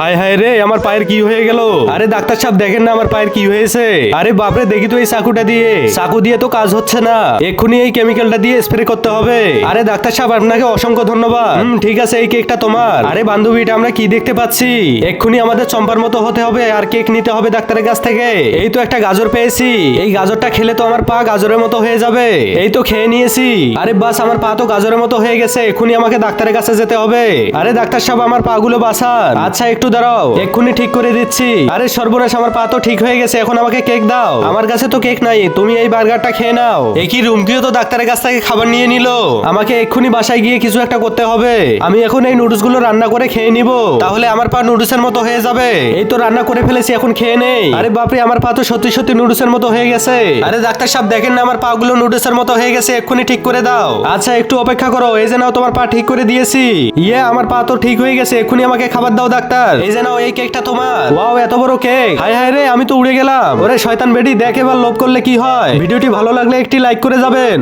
হায় হায় রে, আমার পায়ের কি হয়ে গেল? আরে ডাক্তার সাহেব দেখেন না আমার পায়ের কি হয়েছে। আরে বাপরে, দেখি তো এই চাকুটা দিয়ে, চাকু দিয়ে তো কাজ হচ্ছে না, এক্ষুনি এই কেমিক্যালটা দিয়ে স্প্রে করতে হবে। আরে ডাক্তার সাহেব আপনাকে অসংখ্য ধন্যবাদ। ঠিক আছে, এই কেকটা তোমার। আরে বান্ধবীটা আমরা কি দেখতে পাচ্ছি, এক্ষুনি আমাদের চম্পার মতো হতে হবে আর কেক নিতে হবে ডাক্তারের কাছ থেকে। এই তো একটা গাজর পেয়েছি, এই গাজরটা খেলে তো আমার পা গাজরের মতো হয়ে যাবে। এই তো খেয়ে নিয়েছি। আরে বাস, আমার পা তো গাজরের মতো হয়ে গেছে, এক্ষুনি আমাকে ডাক্তারের কাছে যেতে হবে। আরে ডাক্তার সাহেব আমার পা গুলো বাঁচান। আচ্ছা একটু দাঁড়াও, এক্ষুনি ঠিক করে দিচ্ছি। আরে সর্বনাশ, আমার পা তো ঠিক হয়ে গেছে, এখন আমাকে কেক দাও। আমার কাছে তো কেক নাই, তুমি এই বার্গারটা খেয়ে নাও। একই রুমকিও তো ডাক্তারের কাছ থেকে খাবার নিয়ে নিল, আমাকে এক্ষুনি বাসায় গিয়ে কিছু একটা করতে হবে। আমি এখন এই নুডলস গুলো রান্না করে খেয়ে নিব, তাহলে আমার পা নুডলসের মতো হয়ে যাবে। এই তো রান্না করে ফেলেছি, এখন খেয়ে নেই। আরে বাপরে, আমার পা তো সত্যি সত্যি নুডলসের মতো হয়ে গেছে। আরে ডাক্তার সাহেব দেখেন না আমার পা গুলো নুডলসের মতো হয়ে গেছে, এক্ষুনি ঠিক করে দাও। আচ্ছা একটু অপেক্ষা করো, এই যে নাও তোমার পা ঠিক করে দিয়েছি। আমার পা তো ঠিক হয়ে গেছে, এক্ষুনি আমাকে খাবার দাও ডাক্তার। এই যে নাও, এই কেকটা তোমার। ওয়াও, এত বড় কেক। হায় হায় রে, আমি তো উড়ে গেলাম। ওরে শয়তান বেডি, দেখ এবার লোভ করলে কি হয়। ভিডিওটি ভালো লাগলে একটি লাইক করে যাবেন।